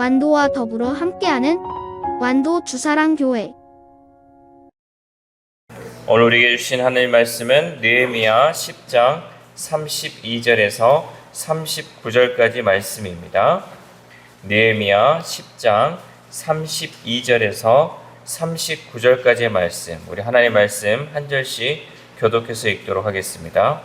완도와 더불어 함께하는 완도 주사랑교회. 오늘 우리에게 주신 하나님 말씀은 느헤미야 10장 32절에서 39절까지 말씀입니다. 느헤미야 10장 32절에서 39절까지의 말씀, 우리 하나님 말씀 한 절씩 교독해서 읽도록 하겠습니다.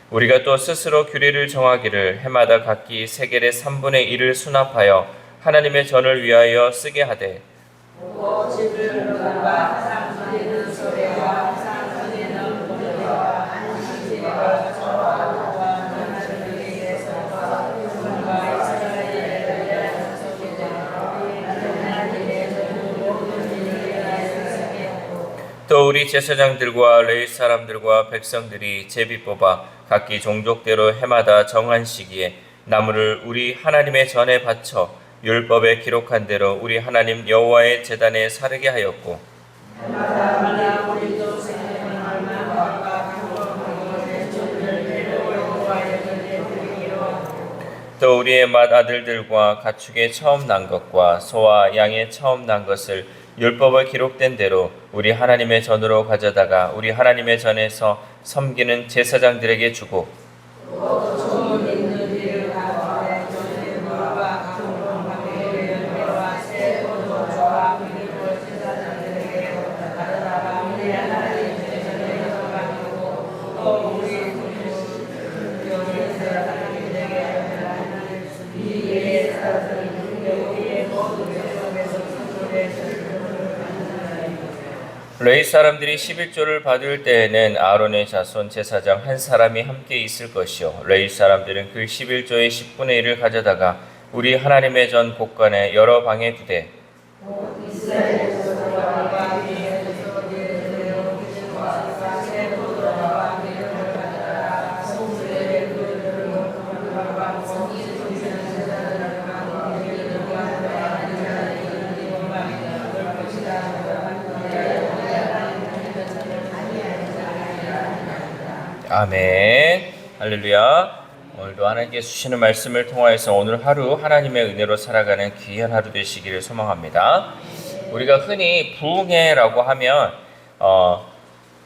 우리가 또 스스로 규례를 정하기를 해마다 각기 세겔의 3분의 1을 수납하여 하나님의 전을 위하여 쓰게 하되 또 우리 제사장들과 레위 사람들과 백성들이 제비 뽑아 각기 종족대로 해마다 정한 시기에 나무를 우리 하나님의 전에 바쳐 율법에 기록한 대로 우리 하나님 여호와의 제단에 사르게 하였고 또 우리의 맏아들들과 가축의 처음 난 것과 소와 양의 처음 난 것을 율법에 기록된 대로 우리 하나님의 전으로 가져다가 우리 하나님의 전에서 섬기는 제사장들에게 주고 레위 사람들이 11조를 받을 때에는 아론의 자손 제사장 한 사람이 함께 있을 것이요 레위 사람들은 그 11조의 10분의 1을 가져다가 우리 하나님의 전 곳간에 여러 방에 두되 아멘. 할렐루야. 오늘도 하나님께서 주시는 말씀을 통하여서 오늘 하루 하나님의 은혜로 살아가는 귀한 하루 되시기를 소망합니다. 우리가 흔히 부흥회라고 하면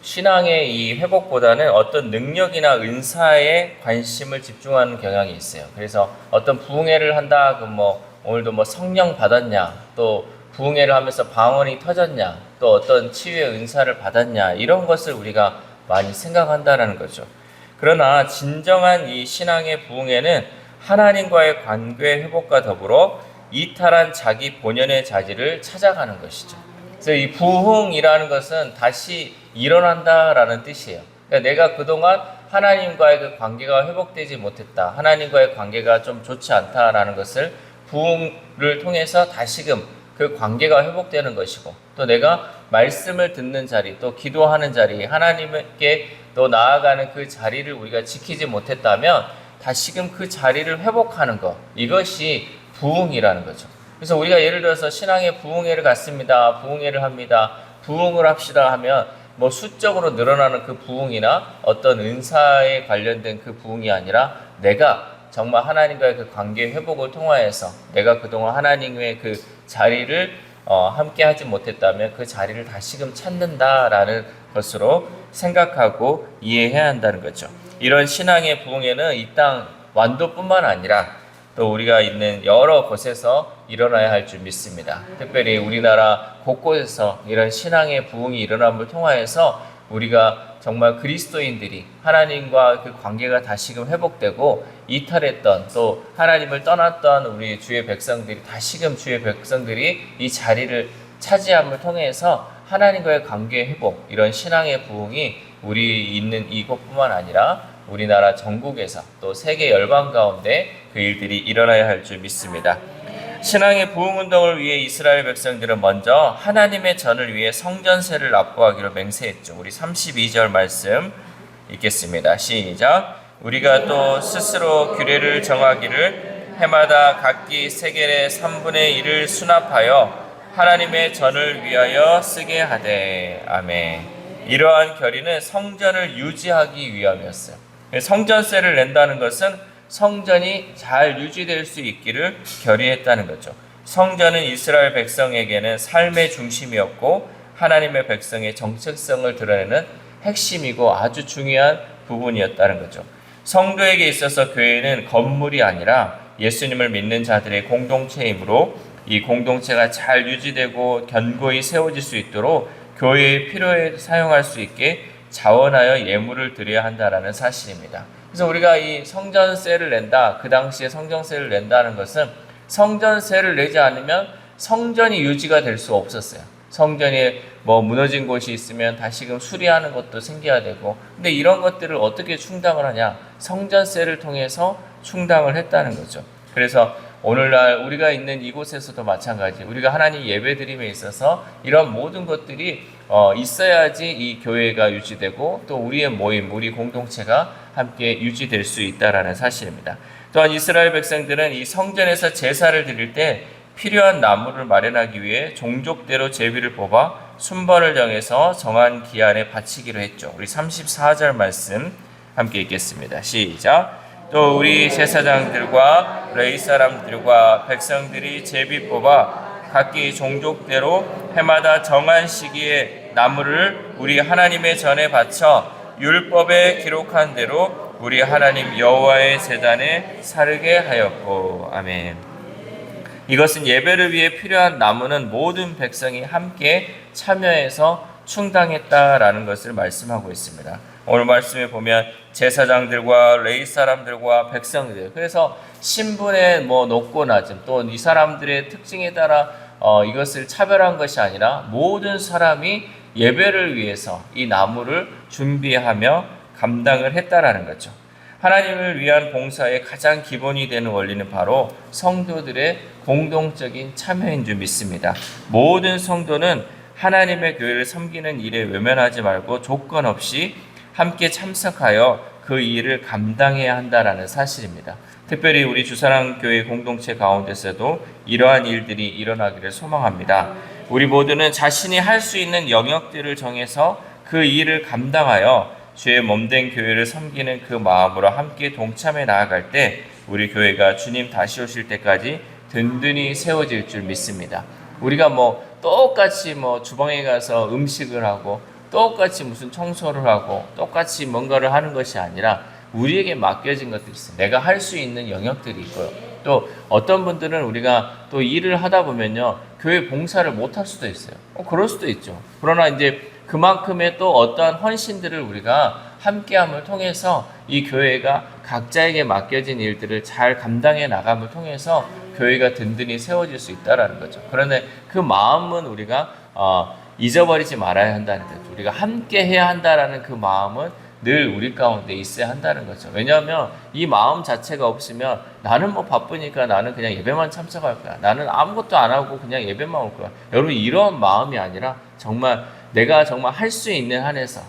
신앙의 이 회복보다는 어떤 능력이나 은사에 관심을 집중하는 경향이 있어요. 그래서 어떤 부흥회를 한다, 그럼 오늘도 성령 받았냐, 또 부흥회를 하면서 방언이 터졌냐, 또 어떤 치유의 은사를 받았냐, 이런 것을 우리가 많이 생각한다라는 거죠. 그러나 진정한 이 신앙의 부흥에는 하나님과의 관계 회복과 더불어 이탈한 자기 본연의 자질을 찾아가는 것이죠. 그래서 이 부흥이라는 것은 다시 일어난다라는 뜻이에요. 그러니까 내가 그동안 하나님과의 그 관계가 회복되지 못했다, 하나님과의 관계가 좀 좋지 않다라는 것을 부흥을 통해서 다시금 그 관계가 회복되는 것이고, 또 내가 말씀을 듣는 자리, 또 기도하는 자리, 하나님께 또 나아가는 그 자리를 우리가 지키지 못했다면 다시금 그 자리를 회복하는 것, 이것이 부흥이라는 거죠. 그래서 우리가 예를 들어서 신앙의 부흥회를 갔습니다, 부흥회를 합니다, 부흥을 합시다 하면 수적으로 늘어나는 그 부흥이나 어떤 은사에 관련된 그 부흥이 아니라 내가 정말 하나님과의 그 관계 회복을 통하여서 내가 그동안 하나님의 그 자리를 함께 하지 못했다면 그 자리를 다시금 찾는다라는 것으로 생각하고 이해해야 한다는 거죠. 이런 신앙의 부흥에는 이 땅 완도뿐만 아니라 또 우리가 있는 여러 곳에서 일어나야 할 줄 믿습니다. 특별히 우리나라 곳곳에서 이런 신앙의 부흥이 일어남을 통하여서 우리가 정말 그리스도인들이 하나님과 그 관계가 다시금 회복되고 이탈했던, 또 하나님을 떠났던 우리 주의 백성들이 다시금 주의 백성들이 이 자리를 차지함을 통해서 하나님과의 관계 회복, 이런 신앙의 부흥이 우리 있는 이곳뿐만 아니라 우리나라 전국에서 또 세계 열방 가운데 그 일들이 일어나야 할 줄 믿습니다. 신앙의 부흥운동을 위해 이스라엘 백성들은 먼저 하나님의 전을 위해 성전세를 납부하기로 맹세했죠. 우리 32절 말씀 읽겠습니다. 시작. 우리가 또 스스로 규례를 정하기를 해마다 각기 세겔의 3분의 1을 수납하여 하나님의 전을 위하여 쓰게 하되. 아멘. 이러한 결의는 성전을 유지하기 위함이었어요. 성전세를 낸다는 것은 성전이 잘 유지될 수 있기를 결의했다는 거죠. 성전은 이스라엘 백성에게는 삶의 중심이었고 하나님의 백성의 정체성을 드러내는 핵심이고 아주 중요한 부분이었다는 거죠. 성도에게 있어서 교회는 건물이 아니라 예수님을 믿는 자들의 공동체이므로 이 공동체가 잘 유지되고 견고히 세워질 수 있도록 교회의 필요에 사용할 수 있게 자원하여 예물을 드려야 한다라는 사실입니다. 그래서 우리가 이 성전세를 낸다, 그 당시에 성전세를 낸다는 것은 성전세를 내지 않으면 성전이 유지가 될 수 없었어요. 성전이 무너진 곳이 있으면 다시금 수리하는 것도 생겨야 되고, 근데 이런 것들을 어떻게 충당을 하냐? 성전세를 통해서 충당을 했다는 거죠. 그래서 오늘날 우리가 있는 이곳에서도 마찬가지, 우리가 하나님 예배드림에 있어서 이런 모든 것들이 있어야지 이 교회가 유지되고 또 우리의 모임, 우리 공동체가 함께 유지될 수 있다라는 사실입니다. 또한 이스라엘 백성들은 이 성전에서 제사를 드릴 때 필요한 나무를 마련하기 위해 종족대로 제비를 뽑아 순번을 정해서 정한 기한에 바치기로 했죠. 우리 34절 말씀 함께 읽겠습니다. 시작. 또 우리 제사장들과 레위 사람들과 백성들이 제비 뽑아 각기 종족대로 해마다 정한 시기에 나무를 우리 하나님의 전에 바쳐 율법에 기록한 대로 우리 하나님 여호와의 제단에 사르게 하였고. 아멘. 이것은 예배를 위해 필요한 나무는 모든 백성이 함께 참여해서 충당했다라는 것을 말씀하고 있습니다. 오늘 말씀에 보면 제사장들과 레위 사람들과 백성들, 그래서 신분의 높고 낮음, 또 이 사람들의 특징에 따라 이것을 차별한 것이 아니라 모든 사람이 예배를 위해서 이 나무를 준비하며 감당을 했다라는 거죠. 하나님을 위한 봉사의 가장 기본이 되는 원리는 바로 성도들의 공동적인 참여인 줄 믿습니다. 모든 성도는 하나님의 교회를 섬기는 일에 외면하지 말고 조건 없이 함께 참석하여 그 일을 감당해야 한다라는 사실입니다. 특별히 우리 주사랑교회 공동체 가운데서도 이러한 일들이 일어나기를 소망합니다. 우리 모두는 자신이 할 수 있는 영역들을 정해서 그 일을 감당하여 주의 몸된 교회를 섬기는 그 마음으로 함께 동참해 나아갈 때 우리 교회가 주님 다시 오실 때까지 든든히 세워질 줄 믿습니다. 우리가 똑같이 주방에 가서 음식을 하고 똑같이 무슨 청소를 하고 똑같이 뭔가를 하는 것이 아니라 우리에게 맡겨진 것들이 있어요. 내가 할 수 있는 영역들이 있고요. 또 어떤 분들은 우리가 또 일을 하다 보면요, 교회 봉사를 못 할 수도 있어요. 그럴 수도 있죠. 그러나 이제 그만큼의 또 어떠한 헌신들을 우리가 함께함을 통해서 이 교회가 각자에게 맡겨진 일들을 잘 감당해 나감을 통해서 교회가 든든히 세워질 수 있다라는 거죠. 그런데 그 마음은 우리가 잊어버리지 말아야 한다는 거죠. 우리가 함께 해야 한다라는 그 마음은 늘 우리 가운데 있어야 한다는 거죠. 왜냐하면 이 마음 자체가 없으면 나는 바쁘니까 나는 그냥 예배만 참석할 거야. 나는 아무것도 안 하고 그냥 예배만 올 거야. 여러분, 이런 마음이 아니라 정말 내가 정말 할 수 있는 한에서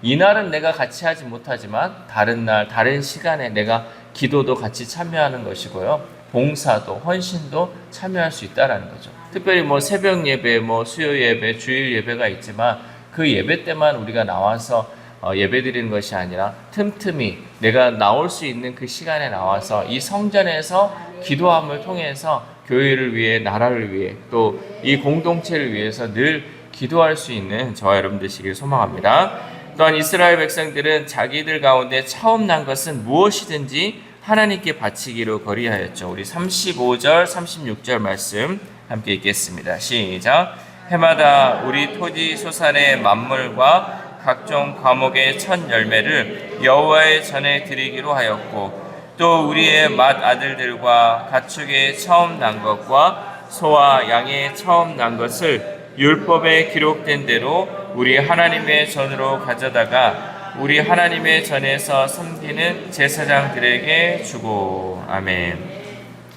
이날은 내가 같이 하지 못하지만 다른 날, 다른 시간에 내가 기도도 같이 참여하는 것이고요. 봉사도, 헌신도 참여할 수 있다는 거죠. 특별히 새벽 예배, 수요 예배, 주일 예배가 있지만 그 예배 때만 우리가 나와서 예배 드리는 것이 아니라 틈틈이 내가 나올 수 있는 그 시간에 나와서 이 성전에서 기도함을 통해서 교회를 위해, 나라를 위해, 또 이 공동체를 위해서 늘 기도할 수 있는 저와 여러분 되시길 소망합니다. 또한 이스라엘 백성들은 자기들 가운데 처음 난 것은 무엇이든지 하나님께 바치기로 거리하였죠. 우리 35절, 36절 말씀 함께 읽겠습니다. 시작. 해마다 우리 토지 소산의 만물과 각종 과목의 첫 열매를 여호와의 전에 드리기로 하였고, 또 우리의 맏 아들들과 가축의 처음 난 것과 소와 양의 처음 난 것을 율법에 기록된 대로 우리 하나님의 전으로 가져다가 우리 하나님의 전에서 섬기는 제사장들에게 주고. 아멘.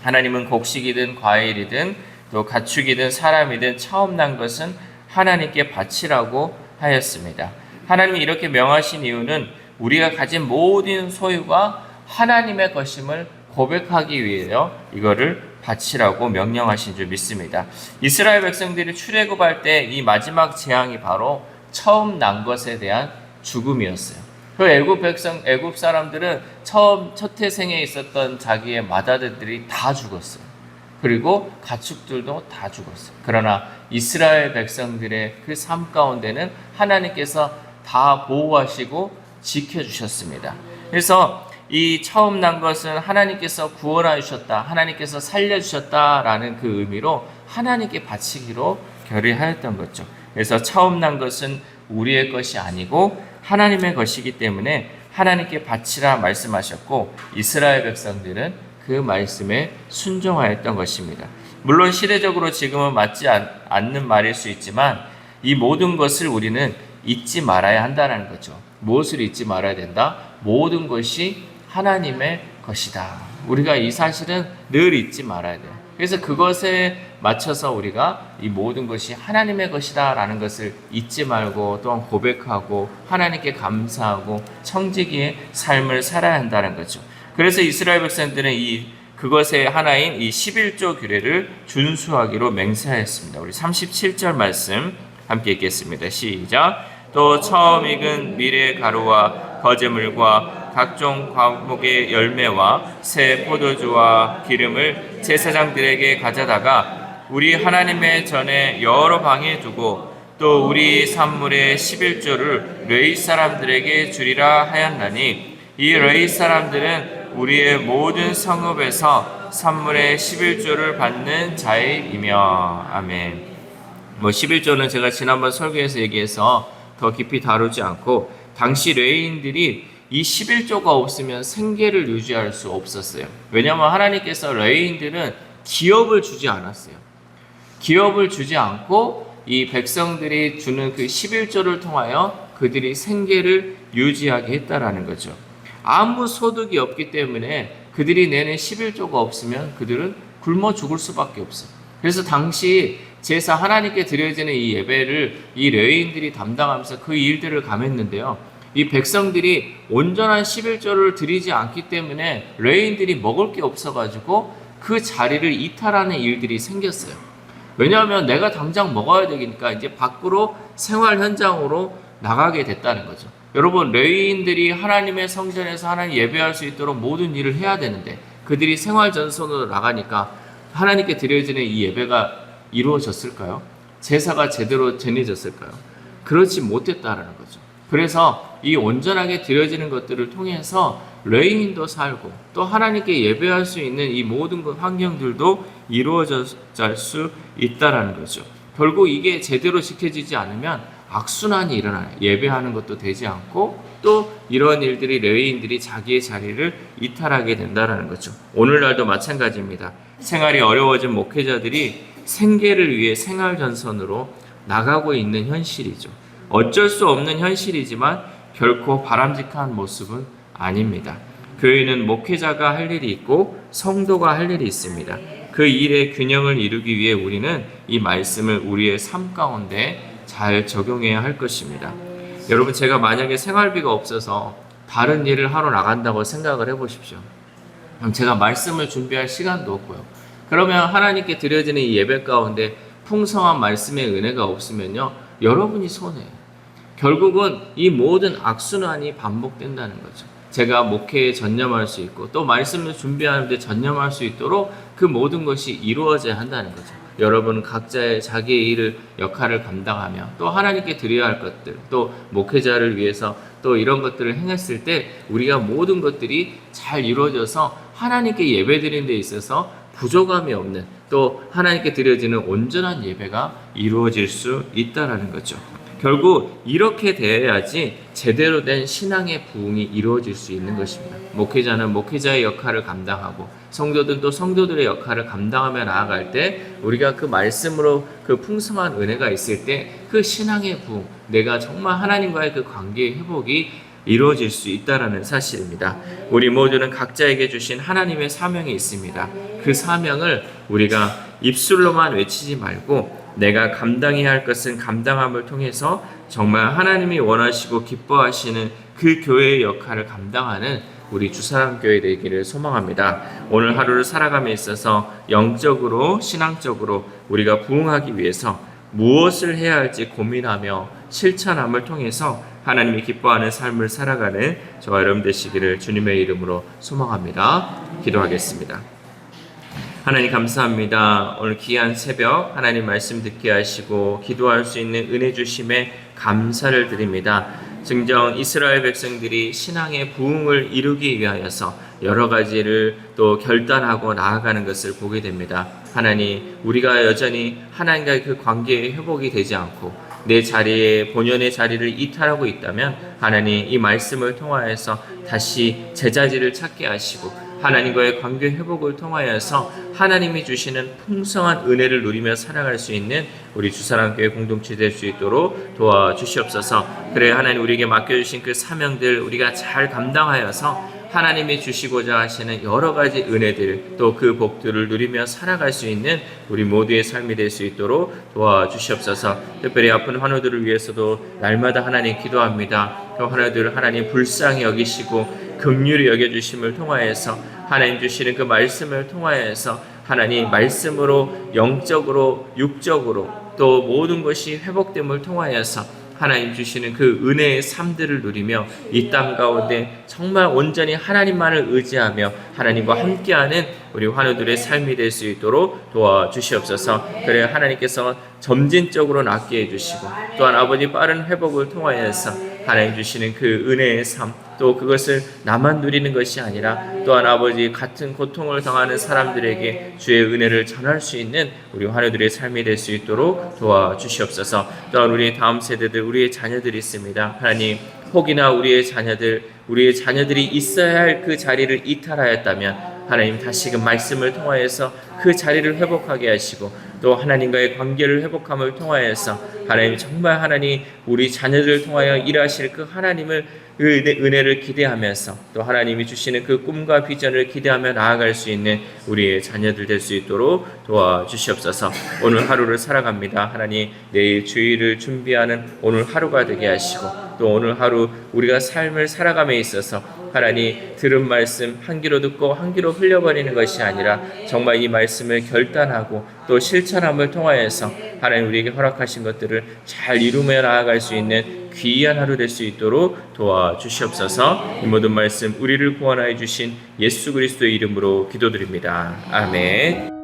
하나님은 곡식이든 과일이든 또 가축이든 사람이든 처음 난 것은 하나님께 바치라고 하였습니다. 하나님이 이렇게 명하신 이유는 우리가 가진 모든 소유가 하나님의 것임을 고백하기 위해요. 이거를 바치라고 명령하신 줄 믿습니다. 이스라엘 백성들이 출애굽할 때 이 마지막 재앙이 바로 처음 난 것에 대한 죽음이었어요. 그 애굽 사람들은 첫 태생에 있었던 자기의 맏아들들이 다 죽었어요. 그리고 가축들도 다 죽었어요. 그러나 이스라엘 백성들의 그 삶 가운데는 하나님께서 다 보호하시고 지켜주셨습니다. 그래서 이 처음 난 것은 하나님께서 구원하여 주셨다, 하나님께서 살려주셨다라는 그 의미로 하나님께 바치기로 결의하였던 거죠. 그래서 처음 난 것은 우리의 것이 아니고 하나님의 것이기 때문에 하나님께 바치라 말씀하셨고, 이스라엘 백성들은 그 말씀에 순종하였던 것입니다. 물론 시대적으로 지금은 맞지 않는 말일 수 있지만 이 모든 것을 우리는 잊지 말아야 한다는 거죠. 무엇을 잊지 말아야 된다? 모든 것이 하나님의 것이다. 우리가 이 사실은 늘 잊지 말아야 돼요. 그래서 그것에 맞춰서 우리가 이 모든 것이 하나님의 것이다 라는 것을 잊지 말고 또한 고백하고 하나님께 감사하고 청지기의 삶을 살아야 한다는 거죠. 그래서 이스라엘 백성들은 그것의 하나인 이 11조 규례를 준수하기로 맹세하였습니다. 우리 37절 말씀 함께 읽겠습니다. 시작. 또 처음 익은 밀의 가루와 거제물과 각종 과목의 열매와 새 포도주와 기름을 제사장들에게 가져다가 우리 하나님의 전에 여러 방에 두고 또 우리 산물의 11조를 레위 사람들에게 주리라 하였나니, 이 레위 사람들은 우리의 모든 성읍에서 산물의 11조를 받는 자이며. 아멘. 11조는 제가 지난번 설교에서 얘기해서 더 깊이 다루지 않고, 당시 레위인들이 이 11조가 없으면 생계를 유지할 수 없었어요. 왜냐하면 하나님께서 레위인들은 기업을 주지 않았어요. 기업을 주지 않고 이 백성들이 주는 그 11조를 통하여 그들이 생계를 유지하게 했다라는 거죠. 아무 소득이 없기 때문에 그들이 내는 11조가 없으면 그들은 굶어 죽을 수밖에 없어요. 그래서 당시 제사 하나님께 드려지는 이 예배를 이 레위인들이 담당하면서 그 일들을 감했는데요. 이 백성들이 온전한 11조를 드리지 않기 때문에 레위인들이 먹을 게 없어가지고 그 자리를 이탈하는 일들이 생겼어요. 왜냐하면 내가 당장 먹어야 되니까 이제 밖으로 생활 현장으로 나가게 됐다는 거죠. 여러분, 레위인들이 하나님의 성전에서 하나님 예배할 수 있도록 모든 일을 해야 되는데 그들이 생활 전선으로 나가니까 하나님께 드려지는 이 예배가 이루어졌을까요? 제사가 제대로 전해졌을까요? 그렇지 못했다라는 거죠. 그래서 이 온전하게 드려지는 것들을 통해서 레위인도 살고 또 하나님께 예배할 수 있는 이 모든 환경들도 이루어질 수 있다라는 거죠. 결국 이게 제대로 지켜지지 않으면 악순환이 일어나요. 예배하는 것도 되지 않고 또 이런 일들이 레위인들이 자기의 자리를 이탈하게 된다라는 거죠. 오늘날도 마찬가지입니다. 생활이 어려워진 목회자들이 생계를 위해 생활 전선으로 나가고 있는 현실이죠. 어쩔 수 없는 현실이지만 결코 바람직한 모습은 아닙니다. 교회는 목회자가 할 일이 있고 성도가 할 일이 있습니다. 그 일의 균형을 이루기 위해 우리는 이 말씀을 우리의 삶 가운데 잘 적용해야 할 것입니다. 여러분, 제가 만약에 생활비가 없어서 다른 일을 하러 나간다고 생각을 해보십시오. 그럼 제가 말씀을 준비할 시간도 없고요. 그러면 하나님께 드려지는 이 예배 가운데 풍성한 말씀의 은혜가 없으면요, 여러분이 손해예요. 결국은 이 모든 악순환이 반복된다는 거죠. 제가 목회에 전념할 수 있고 또 말씀을 준비하는데 전념할 수 있도록 그 모든 것이 이루어져야 한다는 거죠. 여러분은 각자의 자기의 일을 역할을 감당하며 또 하나님께 드려야 할 것들, 또 목회자를 위해서 또 이런 것들을 행했을 때 우리가 모든 것들이 잘 이루어져서 하나님께 예배드리는 데 있어서 부족함이 없는, 또 하나님께 드려지는 온전한 예배가 이루어질 수 있다는 거죠. 결국 이렇게 되어야지 제대로 된 신앙의 부흥이 이루어질 수 있는 것입니다. 목회자는 목회자의 역할을 감당하고 성도들은 또 성도들의 역할을 감당하며 나아갈 때 우리가 그 말씀으로 그 풍성한 은혜가 있을 때 그 신앙의 부흥, 내가 정말 하나님과의 그 관계의 회복이 이루어질 수 있다는 사실입니다. 우리 모두는 각자에게 주신 하나님의 사명이 있습니다. 그 사명을 우리가 입술로만 외치지 말고 내가 감당해야 할 것은 감당함을 통해서 정말 하나님이 원하시고 기뻐하시는 그 교회의 역할을 감당하는 우리 주사랑교회 되기를 소망합니다. 오늘 하루를 살아감에 있어서 영적으로 신앙적으로 우리가 부흥하기 위해서 무엇을 해야 할지 고민하며 실천함을 통해서 하나님이 기뻐하는 삶을 살아가는 저와 여러분 되시기를 주님의 이름으로 소망합니다. 기도하겠습니다. 하나님 감사합니다. 오늘 귀한 새벽 하나님 말씀 듣게 하시고 기도할 수 있는 은혜 주심에 감사를 드립니다. 증정 이스라엘 백성들이 신앙의 부흥을 이루기 위하여서 여러 가지를 또 결단하고 나아가는 것을 보게 됩니다. 하나님, 우리가 여전히 하나님과의 그 관계의 회복이 되지 않고 내 자리에 본연의 자리를 이탈하고 있다면 하나님 이 말씀을 통하여서 다시 제자지를 찾게 하시고 하나님과의 관계 회복을 통하여서 하나님이 주시는 풍성한 은혜를 누리며 살아갈 수 있는 우리 주사랑교회 공동체 될 수 있도록 도와주시옵소서. 그래 하나님 우리에게 맡겨주신 그 사명들 우리가 잘 감당하여서 하나님이 주시고자 하시는 여러 가지 은혜들 또 그 복들을 누리며 살아갈 수 있는 우리 모두의 삶이 될 수 있도록 도와주시옵소서. 특별히 아픈 환우들을 위해서도 날마다 하나님 기도합니다. 그 환우들을 하나님 불쌍히 여기시고 긍휼히 여겨주심을 통하여서 하나님 주시는 그 말씀을 통하여서 하나님 말씀으로 영적으로 육적으로 또 모든 것이 회복됨을 통하여서 하나님 주시는 그 은혜의 삶들을 누리며 이 땅 가운데 정말 온전히 하나님만을 의지하며 하나님과 함께하는 우리 환우들의 삶이 될 수 있도록 도와주시옵소서. 그래 하나님께서 점진적으로 낫게 해주시고 또한 아버지 빠른 회복을 통하여서 하나님 주시는 그 은혜의 삶 또 그것을 나만 누리는 것이 아니라 또한 아버지 같은 고통을 당하는 사람들에게 주의 은혜를 전할 수 있는 우리 환우들의 삶이 될 수 있도록 도와주시옵소서. 또한 우리 다음 세대들 우리의 자녀들이 있습니다. 하나님 혹이나 우리의 자녀들이 있어야 할 그 자리를 이탈하였다면 하나님 다시금 말씀을 통하여서 그 자리를 회복하게 하시고 또 하나님과의 관계를 회복함을 통하여서 하나님 정말 하나님 우리 자녀들을 통하여 일하실 그 하나님을 은혜를 기대하면서 또 하나님이 주시는 그 꿈과 비전을 기대하며 나아갈 수 있는 우리의 자녀들 될 수 있도록 도와주시옵소서. 오늘 하루를 살아갑니다. 하나님 내일 주일을 준비하는 오늘 하루가 되게 하시고 또 오늘 하루 우리가 삶을 살아감에 있어서 하나님 들은 말씀 한 귀로 듣고 한 귀로 흘려버리는 것이 아니라 정말 이 말씀을 결단하고 또 실천함을 통하여서 하나님 우리에게 허락하신 것들을 잘 이루며 나아갈 수 있는 귀한 하루 될 수 있도록 도와주시옵소서. 이 모든 말씀 우리를 구원하여 주신 예수 그리스도의 이름으로 기도드립니다. 아멘.